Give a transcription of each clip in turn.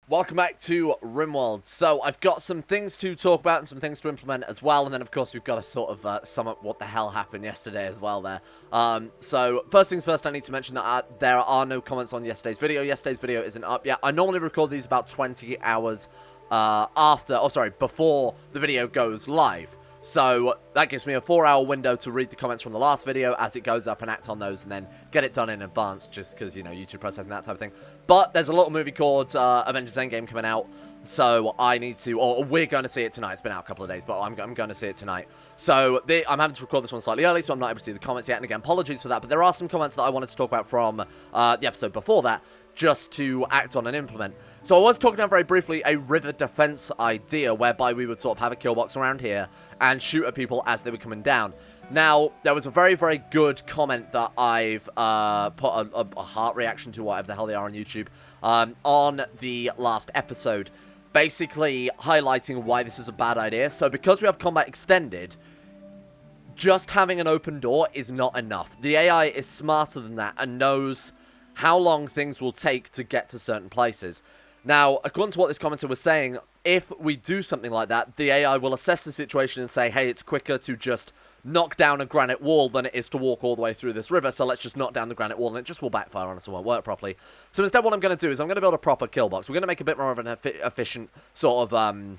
Welcome back to Rimworld. So, I've got some things to talk about and some things to implement as well, and then, of course, we've got to sort of sum up what the hell happened yesterday as well there. So, first things first, I need to mention that there are no comments on yesterday's video. Yesterday's video isn't up yet. I normally record these about 20 hours before the video goes live. So, that gives me a 4-hour window to read the comments from the last video as it goes up and act on those and then get it done in advance just because, you know, YouTube processing, that type of thing. But there's a little movie called Avengers Endgame coming out, so I need to, or we're going to see it tonight. It's been out a couple of days, but I'm going to see it tonight. So, I'm having to record this one slightly early, so I'm not able to see the comments yet. And again, apologies for that, but there are some comments that I wanted to talk about from the episode before that, just to act on and implement. So I was talking about very briefly a river defense idea whereby we would sort of have a kill box around here and shoot at people as they were coming down. Now, there was a very, very good comment that I've put a heart reaction to, whatever the hell they are on YouTube, on the last episode, basically highlighting why this is a bad idea. So because we have combat extended, just having an open door is not enough. The AI is smarter than that and knows how long things will take to get to certain places. Now, according to what this commenter was saying, if we do something like that, the AI will assess the situation and say, hey, it's quicker to just knock down a granite wall than it is to walk all the way through this river, so let's just knock down the granite wall, and it just will backfire on us and won't work properly. So instead, what I'm going to do is I'm going to build a proper kill box. We're going to make a bit more of an efficient sort of,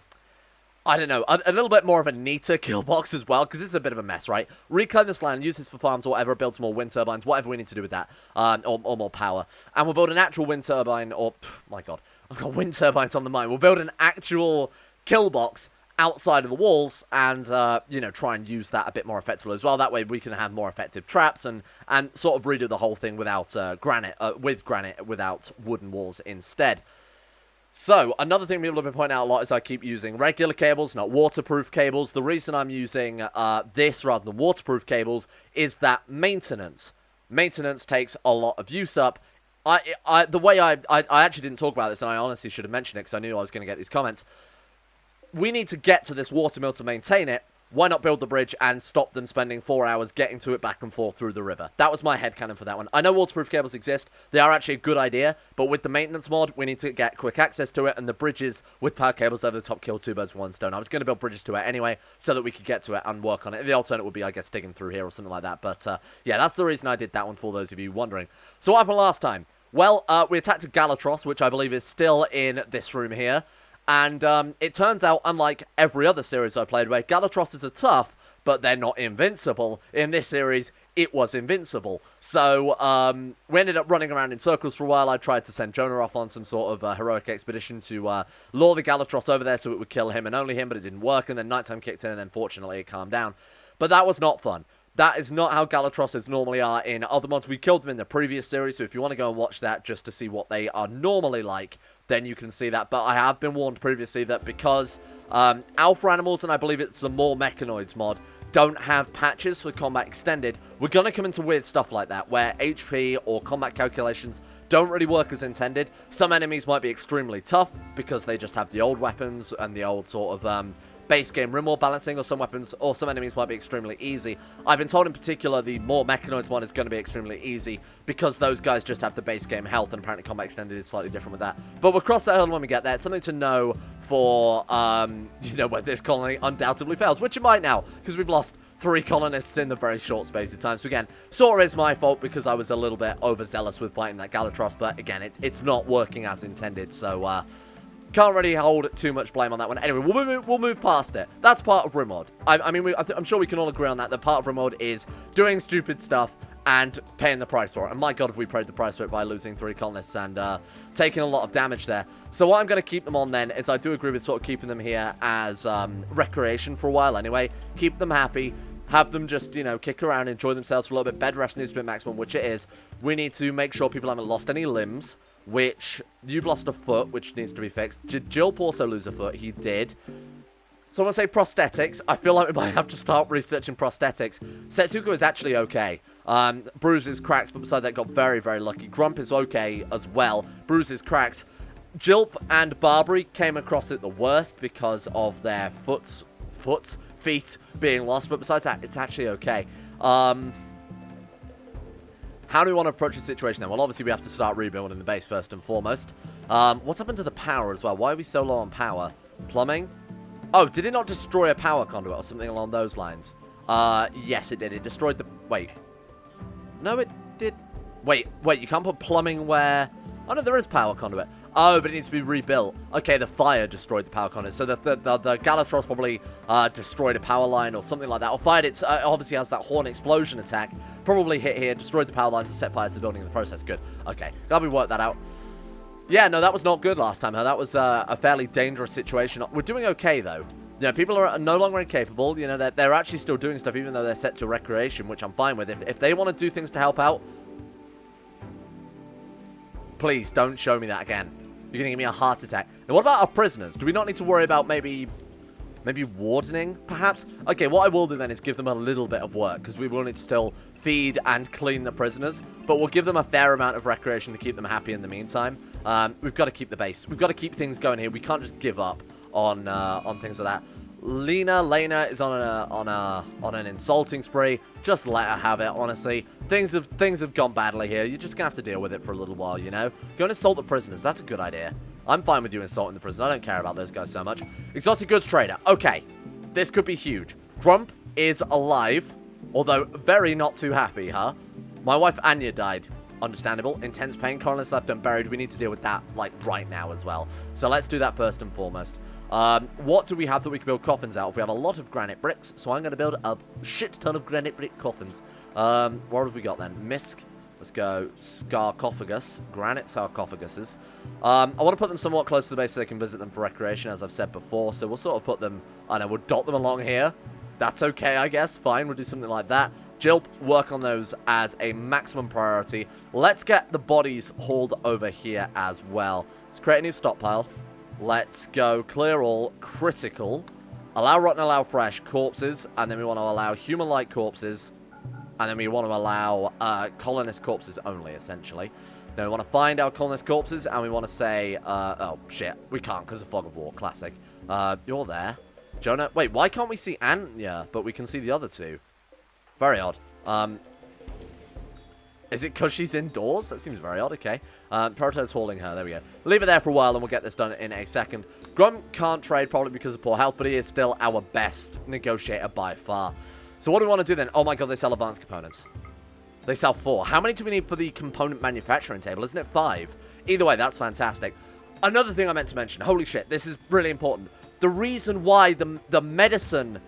I don't know, a little bit more of a neater kill box as well, because this is a bit of a mess, right? Reclaim this land, use this for farms or whatever, build some more wind turbines, whatever we need to do with that, or more power. And we'll build an actual wind turbine, or, my god, I've got wind turbines on the mind. We'll build an actual kill box outside of the walls and, you know, try and use that a bit more effectively as well. That way we can have more effective traps and sort of redo the whole thing without granite, without wooden walls instead. So, another thing people have been pointing out a lot is I keep using regular cables, not waterproof cables. The reason I'm using this rather than waterproof cables is that maintenance. Maintenance takes a lot of use up. The way I actually didn't talk about this, and I honestly should have mentioned it because I knew I was going to get these comments. We need to get to this water mill to maintain it. Why not build the bridge and stop them spending 4 hours getting to it back and forth through the river? That was my headcanon for that one. I know waterproof cables exist. They are actually a good idea, but with the maintenance mod, we need to get quick access to it, and the bridges with power cables over the top kill two birds with one stone. I was going to build bridges to it anyway, so that we could get to it and work on it. The alternate would be, I guess, digging through here or something like that. But, yeah, that's the reason I did that one for those of you wondering. So what happened last time? Well, we attacked a Gallatros, which I believe is still in this room here. And it turns out, unlike every other series I played where Gallatrosses are tough, but they're not invincible, in this series, it was invincible. So we ended up running around in circles for a while. I tried to send Jonah off on some sort of heroic expedition to lure the Gallatros over there so it would kill him and only him, but it didn't work, and then nighttime kicked in, and then fortunately it calmed down. But that was not fun. That is not how Gallatrosses normally are in other mods. We killed them in the previous series, so if you want to go and watch that just to see what they are normally like, then you can see that. But I have been warned previously that because alpha animals, and I believe it's the more mechanoids mod, don't have patches for combat extended, we're going to come into weird stuff like that, where HP or combat calculations don't really work as intended. Some enemies might be extremely tough because they just have the old weapons and the old sort of base game Rimworld balancing, or some weapons or some enemies might be extremely easy. I've been told in particular the more mechanoids one is going to be extremely easy because those guys just have the base game health, and apparently combat extended is slightly different with that. But we'll cross that hurdle when we get there. It's something to know for, you know, when this colony undoubtedly fails, which it might now, because we've lost 3 colonists in the very short space of time. So again, sort of is my fault because I was a little bit overzealous with fighting that Gallatros, but again, it's not working as intended, so can't really hold too much blame on that one. Anyway, we'll move past it. That's part of Rimworld. I mean, I'm sure we can all agree on that. The part of Rimworld is doing stupid stuff and paying the price for it. And my god, if we paid the price for it by losing 3 colonists and taking a lot of damage there. So what I'm going to keep them on then is I do agree with sort of keeping them here as recreation for a while anyway. Keep them happy. Have them just, you know, kick around, enjoy themselves for a little bit. Bed rest needs to be maximum, which it is. We need to make sure people haven't lost any limbs, which you've lost a foot, which needs to be fixed. Jilp also lose a foot. He did. So I want to say prosthetics. I feel like we might have to start researching prosthetics. Setsuko is actually okay. Bruises, cracks, but besides that, got very, very lucky. Grump is okay as well. Bruises, cracks. Jilp and Barbary came across it the worst because of their feet being lost, but besides that, it's actually okay. How do we want to approach the situation then? Well, obviously we have to start rebuilding the base first and foremost. What's happened to the power as well? Why are we so low on power? Plumbing? Oh, did it not destroy a power conduit or something along those lines? Yes, it did. It destroyed the... Wait. No, it did... Wait, you can't put plumbing where... Oh, no, there is power conduit. Oh, but it needs to be rebuilt. Okay, the fire destroyed the power conduit. So the Galvatros probably destroyed a power line or something like that. Or fired its... obviously has that horn explosion attack. Probably hit here, destroyed the power lines and set fire to the building in the process. Good. Okay, glad we worked that out. Yeah, no, that was not good last time. That was a fairly dangerous situation. We're doing okay, though. You know, people are no longer incapable. You know, they're actually still doing stuff, even though they're set to recreation, which I'm fine with. If they want to do things to help out... Please, don't show me that again. You're going to give me a heart attack. Now, what about our prisoners? Do we not need to worry about maybe wardening, perhaps? Okay, what I will do then is give them a little bit of work, because we will need to still feed and clean the prisoners, but we'll give them a fair amount of recreation to keep them happy in the meantime. We've got to keep the base. We've got to keep things going here. We can't just give up on things like that. Lena is on an insulting spree. Just let her have it, honestly. Things have gone badly here. You're just going to have to deal with it for a little while, you know? Go and assault the prisoners. That's a good idea. I'm fine with you insulting the prisoners. I don't care about those guys so much. Exotic goods trader. Okay. This could be huge. Grump is alive, although very not too happy, huh? My wife Anya died. Understandable. Intense pain. Colonists left unburied. We need to deal with that, like, right now as well. So let's do that first and foremost. What do we have that we can build coffins out of? We have a lot of granite bricks, so I'm going to build a shit ton of granite brick coffins. What have we got then? Misc. Let's go sarcophagus. Granite sarcophaguses. I want to put them somewhat close to the base so they can visit them for recreation, as I've said before. So we'll sort of put them, I don't know, we'll dot them along here. That's okay, I guess. Fine, we'll do something like that. Jilp, work on those as a maximum priority. Let's get the bodies hauled over here as well. Let's create a new stockpile. Let's go clear all, critical, allow rotten, allow fresh, corpses, and then we want to allow human-like corpses, and then we want to allow colonist corpses only, essentially. Now we want to find our colonist corpses, and we want to say, oh, shit, we can't because of Fog of War, classic. You're there. Jonah, wait, why can't we see Anya, but we can see the other two? Very odd. Is it because she's indoors? That seems very odd, okay. Prioritize hauling her, there we go. Leave it there for a while and we'll get this done in a second. Grum can't trade probably because of poor health, but he is still our best negotiator by far. So what do we want to do then? Oh my god, they sell advanced components. They sell 4. How many do we need for the component manufacturing table? Isn't it 5? Either way, that's fantastic. Another thing I meant to mention, holy shit, this is really important. The reason why the medicine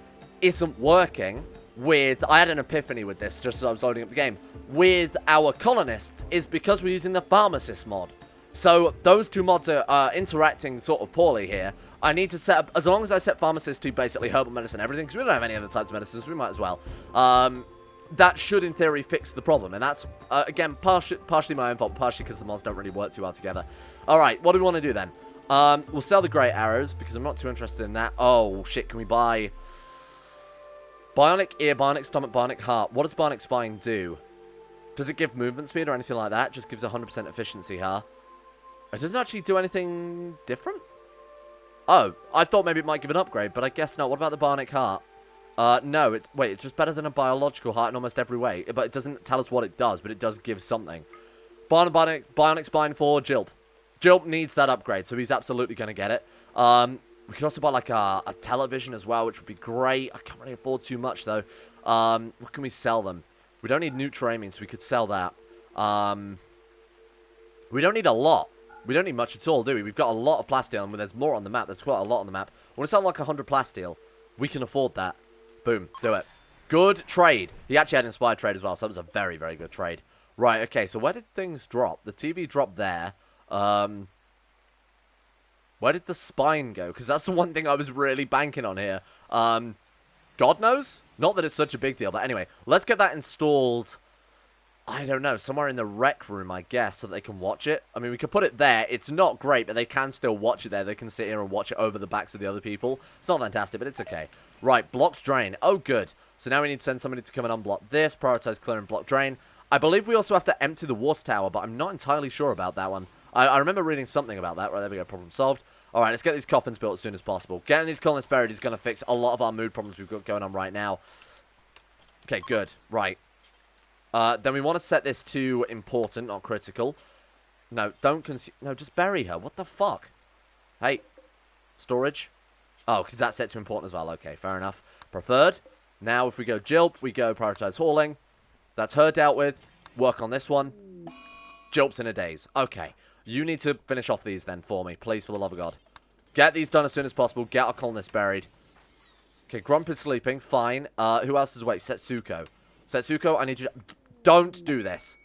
isn't working with... I had an epiphany with this just as I was loading up the game. With our colonists is because we're using the pharmacist mod. So those two mods are interacting sort of poorly here. I need to set up... As long as I set pharmacist to basically herbal medicine and everything, because we don't have any other types of medicines, we might as well. That should, in theory, fix the problem. And that's, again, partially my own fault, partially because the mods don't really work too well together. Alright, what do we want to do then? We'll sell the great arrows, because I'm not too interested in that. Oh, shit, can we buy... Bionic ear, bionic stomach, bionic heart. What does bionic spine do? Does it give movement speed or anything like that? Just gives 100% efficiency, huh? It doesn't actually do anything different? Oh, I thought maybe it might give an upgrade, but I guess not. What about the bionic heart? No, wait, it's just better than a biological heart in almost every way. But it doesn't tell us what it does, but it does give something. Bionic spine for Jilp. Jilp needs that upgrade, so he's absolutely going to get it. We could also buy, like, a television as well, which would be great. I can't really afford too much, though. What can we sell them? We don't need Nutramine, so we could sell that. We don't need a lot. We don't need much at all, do we? We've got a lot of plasteel, and there's more on the map. There's quite a lot on the map. I want to sell, like, 100 plasteel. We can afford that. Boom. Do it. Good trade. He actually had inspired trade as well, so that was a very, very good trade. Right, okay, so where did things drop? The TV dropped there. Where did the spine go? Because that's the one thing I was really banking on here. God knows? Not that it's such a big deal, but anyway, let's get that installed, I don't know, somewhere in the rec room, I guess, so that they can watch it. I mean, we could put it there. It's not great, but they can still watch it there. They can sit here and watch it over the backs of the other people. It's not fantastic, but it's okay. Right, blocked drain. Oh, good. So now we need to send somebody to come and unblock this, prioritize clearing block drain. I believe we also have to empty the water tower, but I'm not entirely sure about that one. I remember reading something about that. Right, there we go, problem solved. Alright, let's get these coffins built as soon as possible. Getting these colonists buried is going to fix a lot of our mood problems we've got going on right now. Okay, good. Right. Then we want to set this to important, not critical. No, don't consume. No, just bury her. What the fuck? Hey. Storage. Oh, because that's set to important as well. Okay, fair enough. Preferred. Now, if we go Jilp, we go prioritize hauling. That's her dealt with. Work on this one. Jilp's in a daze. Okay. You need to finish off these then for me. Please, for the love of God. Get these done as soon as possible. Get our colonists buried. Okay, Grump is sleeping. Fine. Who else is awake? Setsuko. Setsuko, I need you to... Don't do this.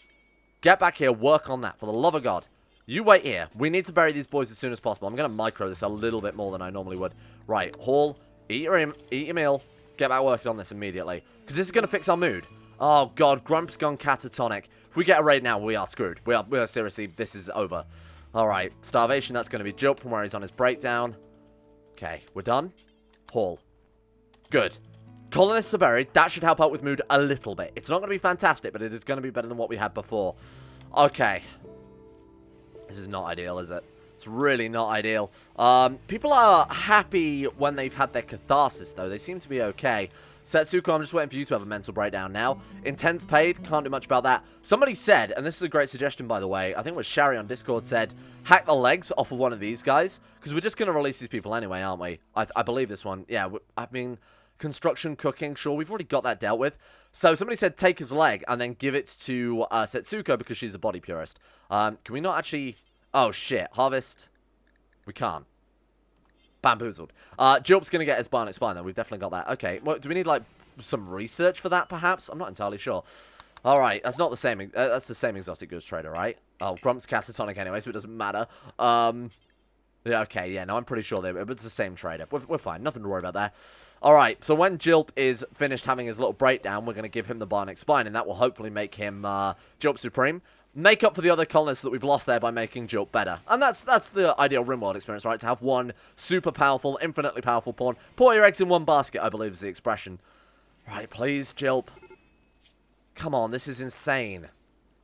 Get back here. Work on that. For the love of God. You wait here. We need to bury these boys as soon as possible. I'm going to micro this a little bit more than I normally would. Right. Haul. Eat your meal. Get back working on this immediately. Because this is going to fix our mood. Oh, God. Grump's gone catatonic. If we get a raid now, we are screwed. We are seriously, this is over. All right. Starvation, that's going to be Jilp from where he's on his breakdown. Okay. We're done. Haul. Good. Colonists are buried. That should help out with mood a little bit. It's not going to be fantastic, but it is going to be better than what we had before. Okay. This is not ideal, is it? It's really not ideal. People are happy when they've had their catharsis, though. They seem to be okay. Setsuko, I'm just waiting for you to have a mental breakdown now. Intense paid. Can't do much about that. Somebody said, and this is a great suggestion, by the way. I think it was Shari on Discord said, hack the legs off of one of these guys. Because we're just going to release these people anyway, aren't we? I believe this one. Yeah, I mean... Construction, cooking, sure, we've already got that dealt with. So somebody said take his leg and then give it to Setsuko because she's a body purist. Can we not actually... Oh, shit. Harvest. We can't. Bamboozled. Jilp's going to get his bionic spine, though. We've definitely got that. Okay. Well, do we need, like, some research for that, perhaps? I'm not entirely sure. All right. That's not the same... that's the same exotic goods trader, right? Oh, Grump's catatonic anyway, so it doesn't matter. Yeah, okay. Yeah, no, I'm pretty sure it's the same trader. We're fine. Nothing to worry about there. Alright, so when Jilp is finished having his little breakdown, we're going to give him the bionic spine, and that will hopefully make him Jilp Supreme. Make up for the other colonists that we've lost there by making Jilp better. And that's the ideal Rimworld experience, right? To have one super powerful, infinitely powerful pawn. Put your eggs in one basket, I believe is the expression. Right, please, Jilp. Come on, this is insane.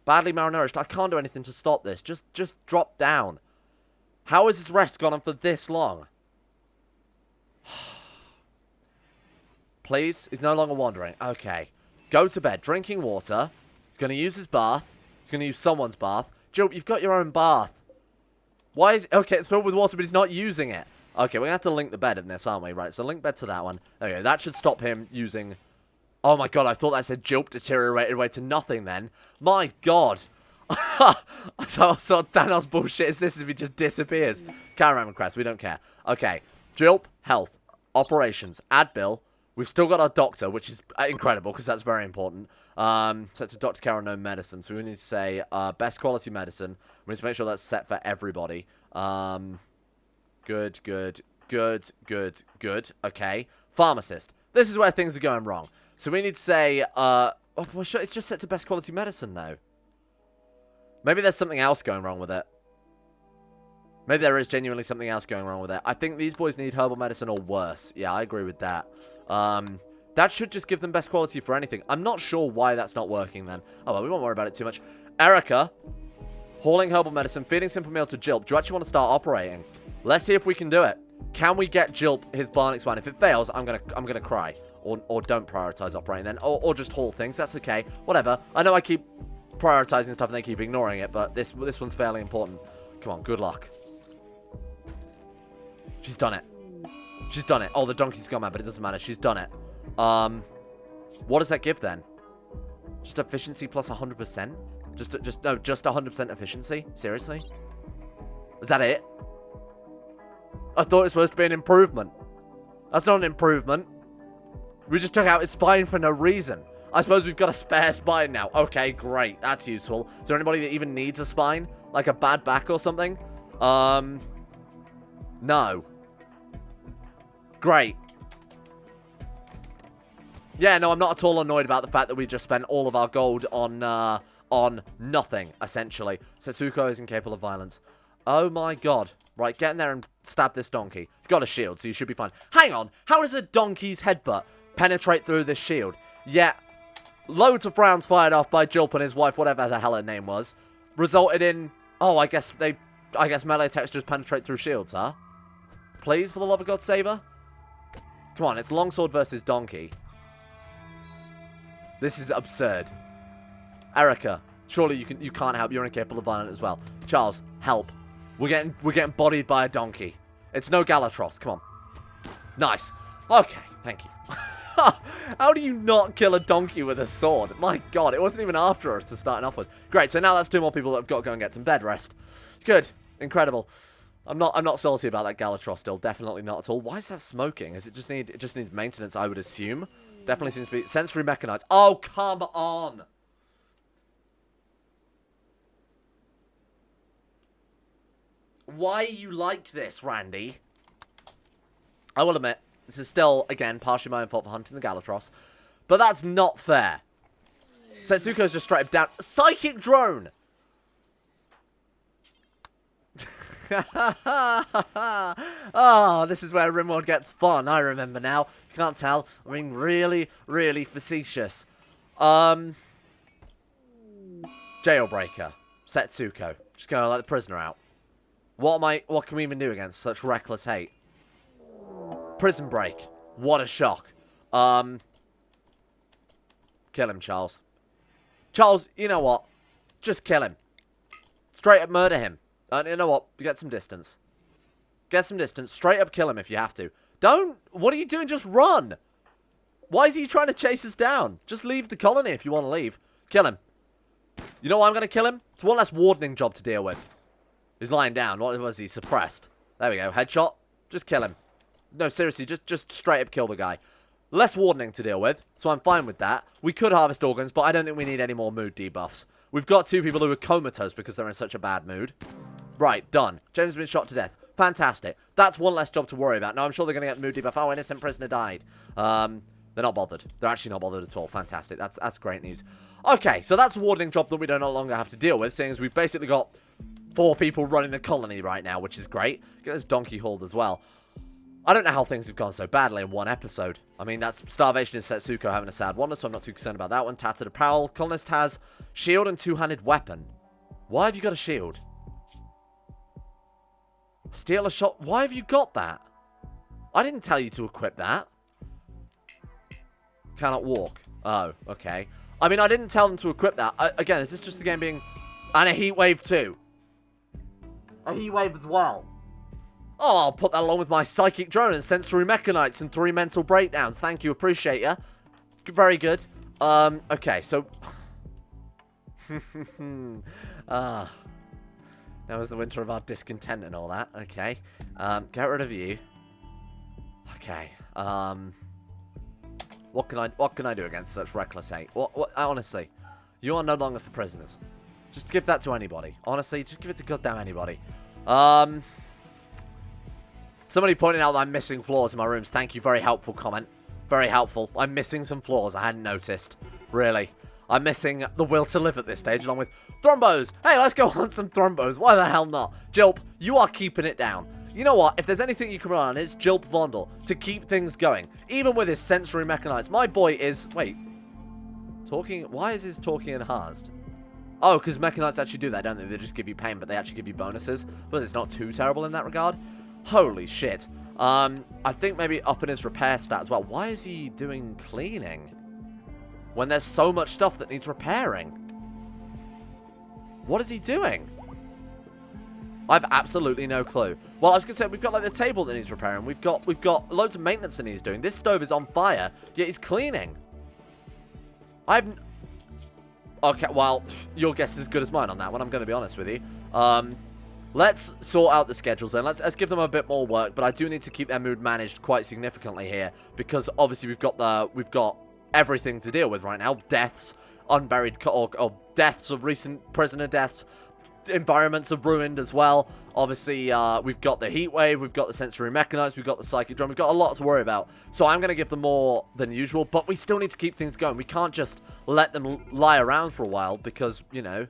Badly malnourished. I can't do anything to stop this. Just drop down. How has his rest gone on for this long? Please? He's no longer wandering. Okay. Go to bed. Drinking water. He's going to use his bath. He's going to use someone's bath. Jilp, you've got your own bath. Why is... Okay, it's filled with water, but he's not using it. Okay, we're going to have to link the bed in this, aren't we? Right, so link bed to that one. Okay, that should stop him using... Oh my god, I thought that said Jilp deteriorated away to nothing then. My god. so Thanos bullshit is this if he just disappears. Cameraman crest, we don't care. Okay, Jilp, health, operations, add bill. We've still got our doctor, which is incredible, because that's very important. Set to Dr. Carol, no medicine. So we need to say best quality medicine. We need to make sure that's set for everybody. Good. Okay. Pharmacist. This is where things are going wrong. So we need to say, well, it's just set to best quality medicine, though. Maybe there's something else going wrong with it. Maybe there is genuinely something else going wrong with it. I think these boys need herbal medicine or worse. Yeah, I agree with that. That should just give them best quality for anything. I'm not sure why that's not working then. Oh, well, we won't worry about it too much. Erica, hauling herbal medicine, feeding simple meal to Jilp. Do you actually want to start operating? Let's see if we can do it. Can we get Jilp his bionic spine? If it fails, I'm gonna cry. Or don't prioritize operating then. Or just haul things. That's okay. Whatever. I know I keep prioritizing stuff and they keep ignoring it, but this one's fairly important. Come on, good luck. She's done it. She's done it. Oh, the donkey's gone mad, but it doesn't matter. She's done it. What does that give then? Just efficiency plus 100%? Just 100% efficiency? Seriously? Is that it? I thought it was supposed to be an improvement. That's not an improvement. We just took out his spine for no reason. I suppose we've got a spare spine now. Okay, great. That's useful. Is there anybody that even needs a spine? Like a bad back or something? No. Great. Yeah, no, I'm not at all annoyed about the fact that we just spent all of our gold on nothing, essentially. Setsuko is incapable of violence. Oh my god. Right, get in there and stab this donkey. He's got a shield, so you should be fine. Hang on. How does a donkey's headbutt penetrate through this shield? Yeah. Loads of rounds fired off by Jilp and his wife, whatever the hell her name was, resulted in... Oh, I guess melee attacks just penetrate through shields, huh? Please, for the love of God, save her. Come on, it's longsword versus donkey. This is absurd. Erica, surely you can't help. You're incapable of violence as well. Charles, help. We're getting bodied by a donkey. It's no Galatros. Come on. Nice. Okay, thank you. How do you not kill a donkey with a sword? My god, it wasn't even after us to starting off with. Great, so now that's 2 more people that have got to go and get some bed rest. Good. Incredible. I'm not salty about that Galatros still. Definitely not at all. Why is that smoking? It just needs maintenance, I would assume. Definitely seems to be sensory mechanites. Oh, come on. Why are you like this, Randy? I will admit, this is still, again, partially my own fault for hunting the Galatros. But that's not fair. Setsuko's just straight up down. Psychic drone! Oh, this is where Rimworld gets fun, I remember now. You can't tell. I'm being really, really facetious. Jailbreaker. Setsuko. Just gonna let the prisoner out. What can we even do against such reckless hate? Prison break. What a shock. Kill him, Charles. Charles, you know what? Just kill him. Straight up murder him. You know what? Get some distance. Get some distance. Straight up kill him if you have to. Don't. What are you doing? Just run. Why is he trying to chase us down? Just leave the colony if you want to leave. Kill him. You know why I'm going to kill him? It's one less wardening job to deal with. He's lying down. What was he? Suppressed. There we go. Headshot. Just kill him. No, seriously. Just straight up kill the guy. Less wardening to deal with. So I'm fine with that. We could harvest organs, but I don't think we need any more mood debuffs. We've got 2 people who are comatose because they're in such a bad mood. Right, done. James has been shot to death. Fantastic. That's one less job to worry about. Now, I'm sure they're going to get mood debuff. Oh, innocent prisoner died. They're not bothered. They're actually not bothered at all. Fantastic. That's great news. Okay, so that's a wardening job that we no longer have to deal with, seeing as we've basically got 4 people running the colony right now, which is great. Get this donkey hauled as well. I don't know how things have gone so badly in one episode. I mean, that's Starvation and Setsuko having a sad wonder, so I'm not too concerned about that one. Tattered apparel. Colonist has shield and 2-handed weapon. Why have you got a shield? Steal a shot. Why have you got that? I didn't tell you to equip that. Cannot walk. Oh, okay. I mean, I didn't tell them to equip that. Again, is this just the game being... And a Heatwave too. A Heatwave as well. Oh, I'll put that along with my psychic drone and sensory mechanites and 3 mental breakdowns. Thank you. Appreciate ya. Very good. Okay, so... That was the winter of our discontent and all that. Okay. Get rid of you. Okay. What can I do against such reckless hate? Honestly, you are no longer for prisoners. Just give that to anybody. Honestly, just give it to goddamn anybody. Somebody pointed out that I'm missing floors in my rooms. Thank you. Very helpful comment. Very helpful. I'm missing some floors. I hadn't noticed. Really. I'm missing the will to live at this stage, along with thrombos. Hey, let's go hunt some thrombos. Why the hell not? Jilp, you are keeping it down. You know what? If there's anything you can rely on, it's Jilp Vondle to keep things going. Even with his sensory mechanites. My boy is... Wait. Talking... Why is his talking enhanced? Oh, because mechanites actually do that, don't they? They just give you pain, but they actually give you bonuses. But it's not too terrible in that regard. Holy shit. I think maybe up in his repair stat as well. Why is he doing cleaning? When there's so much stuff that needs repairing. What is he doing? I've absolutely no clue. Well, I was going to say, we've got like the table that needs repairing. We've got loads of maintenance that he's doing. This stove is on fire, yet he's cleaning. Okay, well, your guess is as good as mine on that one. I'm going to be honest with you. Let's sort out the schedules then. Let's give them a bit more work, but I do need to keep their mood managed quite significantly here because obviously we've got everything to deal with right now. Deaths, unburied or deaths of recent prisoner deaths. Environments are ruined as well. Obviously, we've got the Heatwave, we've got the sensory mechanites, we've got the psychic drone, we've got a lot to worry about. So I'm going to give them more than usual, but we still need to keep things going. We can't just let them lie around for a while because, you know,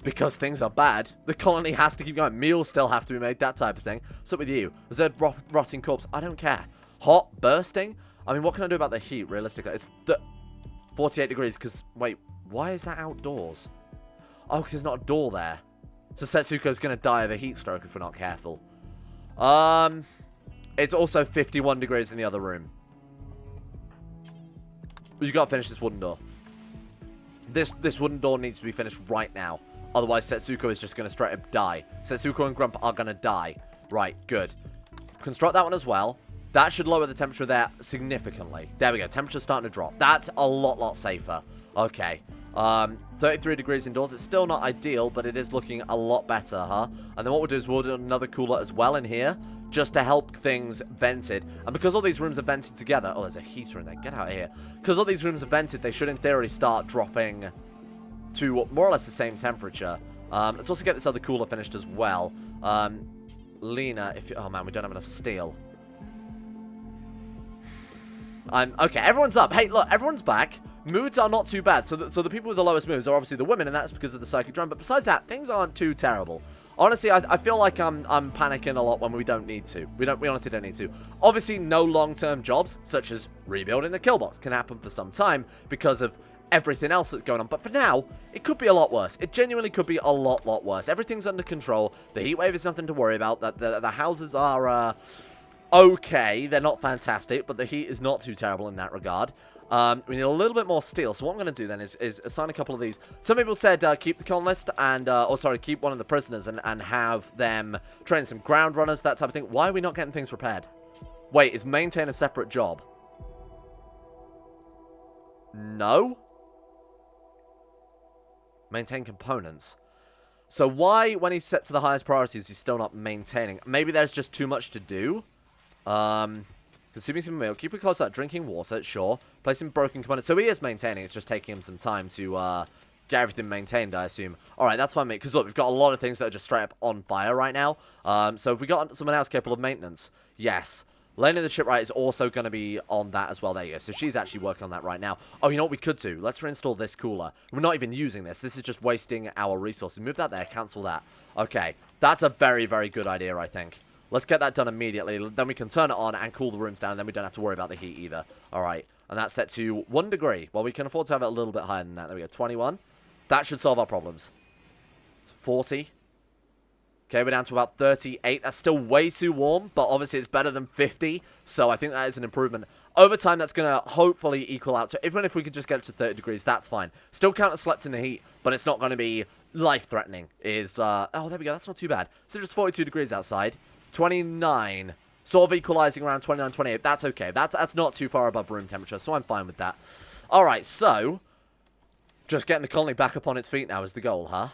because things are bad. The colony has to keep going. Meals still have to be made, that type of thing. What's up with you? Was there a rotting corpse? I don't care. Hot? Bursting? I mean, what can I do about the heat, realistically? It's 48 degrees, because, wait, why is that outdoors? Oh, because there's not a door there. So Setsuko's going to die of a heat stroke if we're not careful. It's also 51 degrees in the other room. You got to finish this wooden door. This wooden door needs to be finished right now. Otherwise, Setsuko is just going to straight up die. Setsuko and Grump are going to die. Right, good. Construct that one as well. That should lower the temperature there significantly. There we go. Temperature's starting to drop. That's a lot safer. Okay. 33 degrees indoors. It's still not ideal, but it is looking a lot better, huh? And then what we'll do is we'll do another cooler as well in here, just to help things vented. And because all these rooms are vented together... Oh, there's a heater in there. Get out of here. Because all these rooms are vented, they should, in theory, start dropping to more or less the same temperature. Let's also get this other cooler finished as well. Lena, if you... Oh, man, we don't have enough steel. Okay, everyone's up. Hey, look, everyone's back. Moods are not too bad. So the people with the lowest moods are obviously the women, and that's because of the psychic drone. But besides that, things aren't too terrible. Honestly, I feel like I'm panicking a lot when we don't need to. We honestly don't need to. Obviously, no long-term jobs, such as rebuilding the kill box, can happen for some time because of everything else that's going on. But for now, it could be a lot worse. It genuinely could be a lot worse. Everything's under control. The heat wave is nothing to worry about. The houses are okay. They're not fantastic, but the heat is not too terrible in that regard. We need a little bit more steel. So what I'm going to do then is assign a couple of these. Some people said keep the colonist and, keep one of the prisoners and have them train some ground runners, that type of thing. Why are we not getting things repaired? Wait, is maintain a separate job? No? Maintain components. So why, when he's set to the highest priorities, he's still not maintaining? Maybe there's just too much to do. Consuming some meal. Keep it close up. Drinking water, sure. Placing broken components. So he is maintaining. It's just taking him some time to get everything maintained, I assume. Alright, that's fine, mate. Because look, we've got a lot of things that are just straight up on fire right now. So if we got someone else capable of maintenance, yes. Lena the shipwright is also going to be on that as well. There you go. So she's actually working on that right now. Oh, you know what we could do? Let's reinstall this cooler. We're not even using this. This is just wasting our resources. Move that there. Cancel that. Okay. That's a very good idea, I think. Let's get that done immediately. Then we can turn it on and cool the rooms down. And then we don't have to worry about the heat either. All right. And that's set to 1 degree. Well, we can afford to have it a little bit higher than that. There we go. 21. That should solve our problems. 40. Okay, we're down to about 38. That's still way too warm, but obviously it's better than 50, so I think that is an improvement. Over time, that's going to hopefully equal out to, even if we could just get it to 30 degrees, that's fine. Still counter-slept in the heat, but it's not going to be life-threatening. Oh, there we go, that's not too bad. So just 42 degrees outside. 29. Sort of equalizing around 29, 28. That's okay. That's not too far above room temperature, so I'm fine with that. Alright, so just getting the colony back up on its feet now is the goal, huh?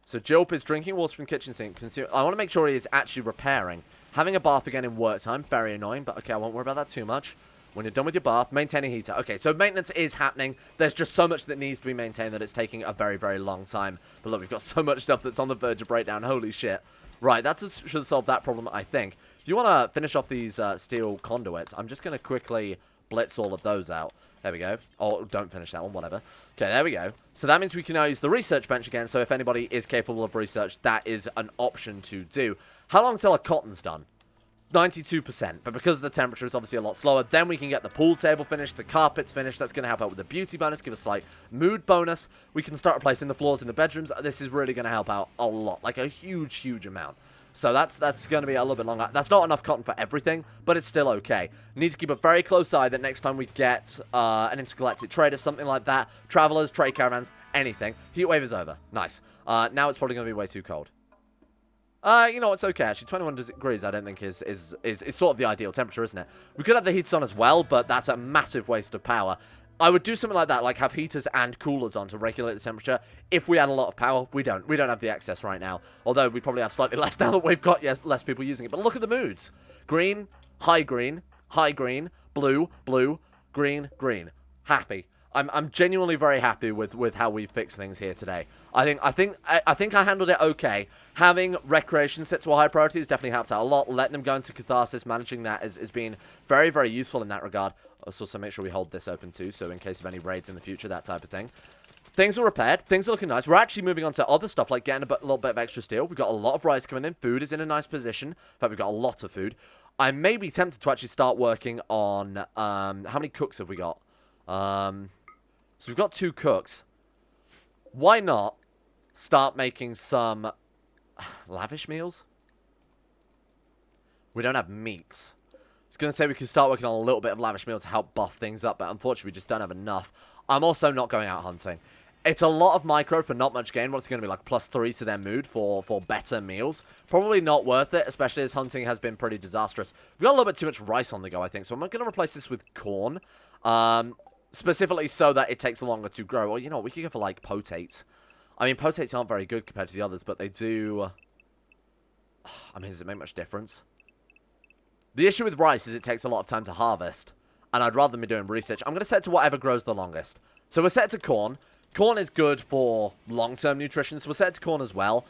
So Jilp is drinking water from kitchen sink. I want to make sure he is actually repairing. Having a bath again in work time. Very annoying, but okay, I won't worry about that too much. When you're done with your bath, maintaining heater. Okay, so maintenance is happening. There's just so much that needs to be maintained that it's taking a very long time. But look, we've got so much stuff that's on the verge of breakdown. Holy shit. Right, that should solve that problem, I think. If you want to finish off these steel conduits, I'm just going to quickly blitz all of those out. There we go. Oh, don't finish that one, whatever. Okay, there we go. So that means we can now use the research bench again. So if anybody is capable of research, that is an option to do. How long till our cotton's done? 92%. But because the temperature is obviously a lot slower, then we can get the pool table finished, the carpets finished. That's going to help out with the beauty bonus, give a slight mood bonus. We can start replacing the floors in the bedrooms. This is really going to help out a lot, like a huge amount. So that's going to be a little bit longer. That's not enough cotton for everything, but it's still okay. Need to keep a very close eye that next time we get an intergalactic trader, something like that, travelers, trade caravans, anything. Heatwave is over. Nice. Now it's probably going to be way too cold. You know, it's okay, actually. 21 degrees, I don't think, is sort of the ideal temperature, isn't it? We could have the heaters on as well, but that's a massive waste of power. I would do something like that, like have heaters and coolers on to regulate the temperature. If we had a lot of power, we don't have the excess right now. Although we probably have slightly less now that we've got less people using it. But look at the moods. Green, high green, blue, green, green. Happy. I'm genuinely very happy with how we fixed things here today. I think I handled it okay. Having recreation set to a high priority has definitely helped out a lot. Letting them go into catharsis, managing that has been very useful in that regard. Let's also make sure we hold this open too, so in case of any raids in the future, that type of thing. Things are repaired. Things are looking nice. We're actually moving on to other stuff, like getting a little bit of extra steel. We've got a lot of rice coming in. Food is in a nice position. In fact, we've got a lot of food. I may be tempted to actually start working on... how many cooks have we got? So we've got 2 cooks. Why not start making some lavish meals? We don't have meats. I was going to say we could start working on a little bit of lavish meal to help buff things up, but unfortunately we just don't have enough. I'm also not going out hunting. It's a lot of micro for not much gain. What's going to be like +3 to their mood for better meals? Probably not worth it, especially as hunting has been pretty disastrous. We've got a little bit too much rice on the go, I think, so I'm going to replace this with corn. Specifically so that it takes longer to grow. Or, you know what, we could go for, like, potates. I mean, potates aren't very good compared to the others, but they do... I mean, does it make much difference? The issue with rice is it takes a lot of time to harvest, and I'd rather be doing research. I'm going to set it to whatever grows the longest. So we're set to corn. Corn is good for long-term nutrition, so we'll set it to corn as well.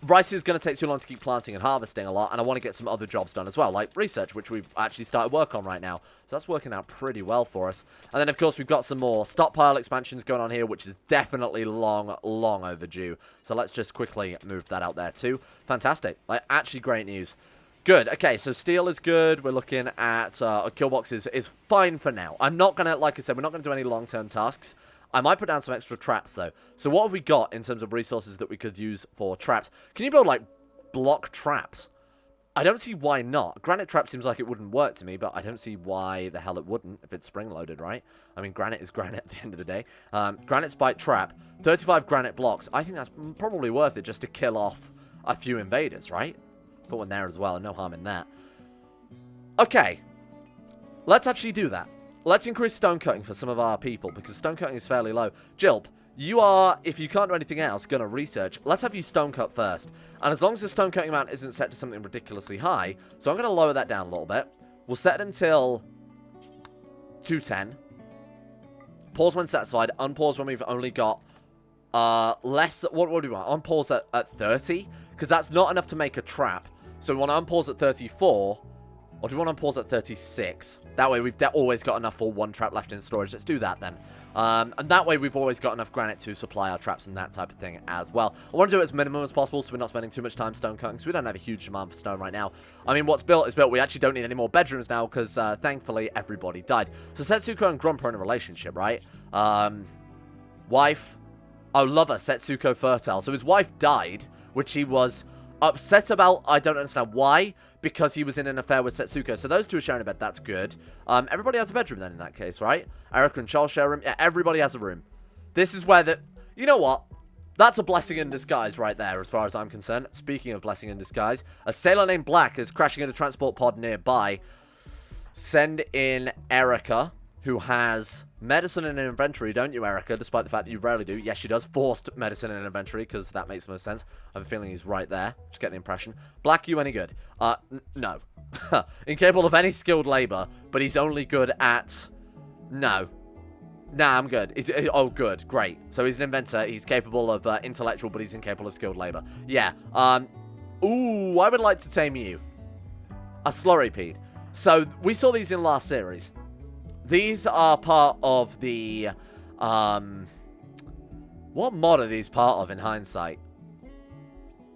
Rice is going to take too long to keep planting and harvesting a lot, and I want to get some other jobs done as well, like research, which we've actually started work on right now. So that's working out pretty well for us. And then, of course, we've got some more stockpile expansions going on here, which is definitely long, long overdue. So let's just quickly move that out there too. Fantastic. Like, actually great news. Good. Okay, so steel is good. We're looking at a kill box is fine for now. I'm not going to, like I said, we're not going to do any long-term tasks. I might put down some extra traps, though. So what have we got in terms of resources that we could use for traps? Can you build, like, block traps? I don't see why not. Granite trap seems like it wouldn't work to me, but I don't see why the hell it wouldn't if it's spring-loaded, right? I mean, granite is granite at the end of the day. Granite spike trap, 35 granite blocks. I think that's probably worth it just to kill off a few invaders, right? Put one there as well, no harm in that. Okay. Let's actually do that. Let's increase stone cutting for some of our people, because stone cutting is fairly low. Jilp, you are, if you can't do anything else, going to research. Let's have you stone cut first. And as long as the stone cutting amount isn't set to something ridiculously high, so I'm going to lower that down a little bit. We'll set it until 210. Pause when satisfied. Unpause when we've only got less. What do we want? Unpause at 30, because that's not enough to make a trap. So we want to unpause at 34. Or do we want to pause at 36? That way we've always got enough for one trap left in storage. Let's do that then. And that way we've always got enough granite to supply our traps and that type of thing as well. I want to do it as minimum as possible so we're not spending too much time stone cutting, because we don't have a huge demand for stone right now. I mean, what's built is built. We actually don't need any more bedrooms now because thankfully everybody died. So Setsuko and Grump are in a relationship, right? Wife. Oh, lover, Setsuko fertile. So his wife died, which he was upset about. I don't understand why. Because he was in an affair with Setsuko. So those two are sharing a bed. That's good. Everybody has a bedroom then in that case, right? Erica and Charles share a room. Yeah, everybody has a room. This is where the... You know what? That's a blessing in disguise right there as far as I'm concerned. Speaking of blessing in disguise, a sailor named Black is crashing in a transport pod nearby. Send in Erica, who has medicine in an inventory, don't you, Erica? Despite the fact that you rarely do. Yes, she does. Forced medicine in an inventory, because that makes the most sense. I have a feeling he's right there. Just get the impression. Black, you any good? No. Incapable of any skilled labor, but he's only good at... No. Nah, I'm good. Oh, good. Great. So he's an inventor. He's capable of intellectual, but he's incapable of skilled labor. Yeah. Ooh, I would like to tame you. A slurrypede. So, we saw these in last series. These are part of the, what mod are these part of in hindsight?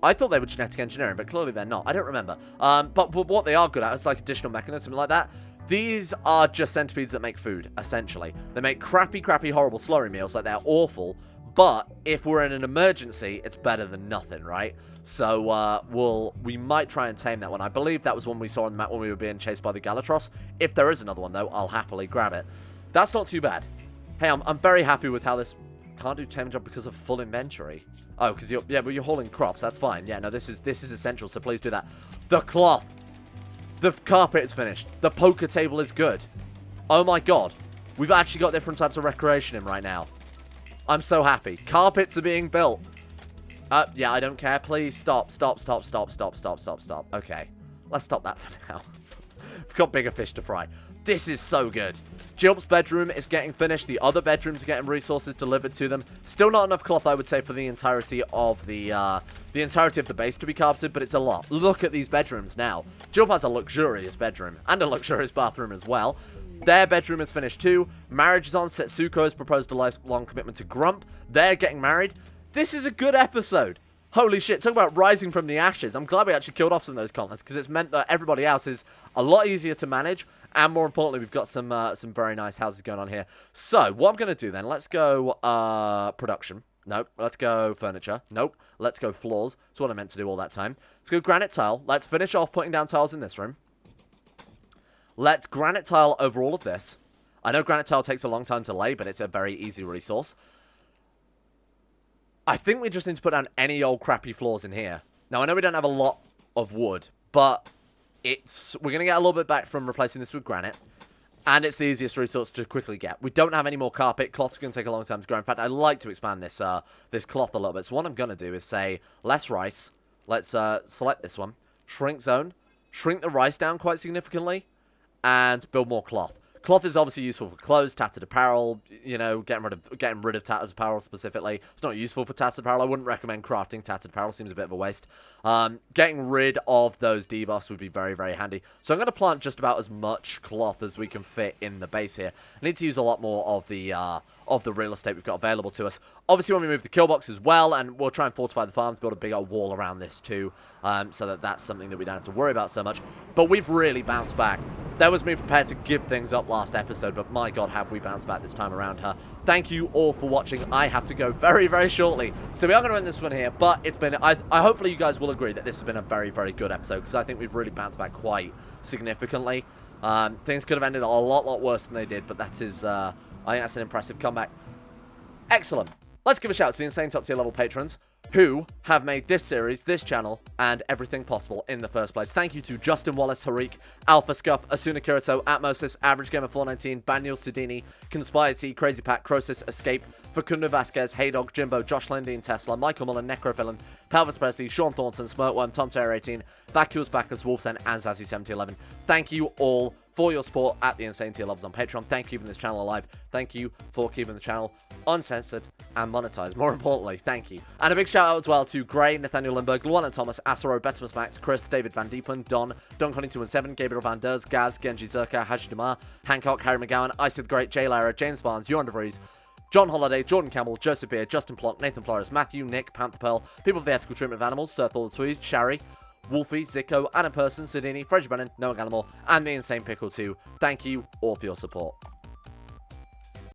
I thought they were genetic engineering, but clearly they're not. I don't remember. But what they are good at is like additional mechanism like that. These are just centipedes that make food, essentially. They make crappy, horrible slurry meals, like they're awful. But if we're in an emergency, it's better than nothing, right? So we might try and tame that one. I believe that was one we saw on the map when we were being chased by the Galatros. If there is another one, though, I'll happily grab it. That's not too bad. Hey, I'm very happy with how this... Can't do taming job because of full inventory. Oh, because you're... Yeah, but you're hauling crops. That's fine. Yeah, no, this is essential, so please do that. The cloth. The carpet is finished. The poker table is good. Oh, my God. We've actually got different types of recreation in right now. I'm so happy. Carpets are being built. Yeah, I don't care. Please stop. Okay. Let's stop that for now. We've got bigger fish to fry. This is so good. Jilp's bedroom is getting finished. The other bedrooms are getting resources delivered to them. Still not enough cloth, I would say, for the entirety of the base to be carpeted, but it's a lot. Look at these bedrooms now. Jilp has a luxurious bedroom and a luxurious bathroom as well. Their bedroom is finished too. Marriage is on. Setsuko has proposed a lifelong commitment to Grump. They're getting married. This is a good episode. Holy shit. Talk about rising from the ashes. I'm glad we actually killed off some of those conflicts, because it's meant that everybody else is a lot easier to manage. And more importantly, we've got some very nice houses going on here. So, what I'm going to do then, let's go production. Nope. Let's go furniture. Nope. Let's go floors. That's what I meant to do all that time. Let's go granite tile. Let's finish off putting down tiles in this room. Let's granite tile over all of this. I know granite tile takes a long time to lay, but it's a very easy resource. I think we just need to put down any old crappy floors in here. Now, I know we don't have a lot of wood, but we're going to get a little bit back from replacing this with granite. And it's the easiest resource to quickly get. We don't have any more carpet. Cloth's going to take a long time to grow. In fact, I'd like to expand this this cloth a little bit. So what I'm going to do is say, less rice. Let's select this one. Shrink zone. Shrink the rice down quite significantly. And build more cloth. Cloth is obviously useful for clothes, tattered apparel, you know, getting rid of tattered apparel specifically. It's not useful for tattered apparel. I wouldn't recommend crafting tattered apparel. Seems a bit of a waste. Getting rid of those debuffs would be very, very handy. So I'm going to plant just about as much cloth as we can fit in the base here. I need to use a lot more of the real estate we've got available to us. Obviously, when we move the kill box as well, and we'll try and fortify the farms, build a big old wall around this too, so that's something that we don't have to worry about so much. But we've really bounced back. That was me prepared to give things up last episode, but my god, have we bounced back this time around, huh? Thank you all for watching. I have to go very, very shortly. So we are going to end this one here, but it's been... hopefully you guys will agree that this has been a very, very good episode, because I think we've really bounced back quite significantly. Things could have ended a lot worse than they did, but that is... I think that's an impressive comeback. Excellent. Let's give a shout out to the insane top tier level patrons who have made this series, this channel, and everything possible in the first place. Thank you to Justin Wallace, Harik, Alpha Scuff, Asuna Kirito, Atmosis, Average Gamer 419, Baniel Sidini, Conspiracy, Crazy Pat, Crosis, Escape, Facundo Vasquez, Haydog, Jimbo, Josh Lindeen, Tesla, Michael Mullen, Necrovillain, Pelvis Presley, Sean Thornton, Smirtworm, Tom Terror 18, Vacuous Backers, Wolfsen, and Zazzy 7011. Thank you all for your support at the Insane Tier levels on Patreon. Thank you for keeping this channel alive. Thank you for keeping the channel uncensored and monetized. More importantly, thank you. And a big shout out as well to Gray, Nathaniel Lindbergh, Luana Thomas, Asaro, Betimus Max, Chris, David Van Diepen, Don Conning 217, Gabriel Van Ders, Gaz, Genji Zerka, Haji Damar, Hancock, Harry McGowan, Isid Great, Jay Lara, James Barnes, Joran DeVries, John Holiday, Jordan Campbell, Joseph Beer, Justin Plonk, Nathan Flores, Matthew, Nick, Panther Pearl, People of the Ethical Treatment of Animals, Sir Thor the Swede, Shari, Wolfie, Zico, Anna Person, Sidini, Freddy Brennan, Noah Gallimore, and the Insane Pickle 2. Thank you all for your support.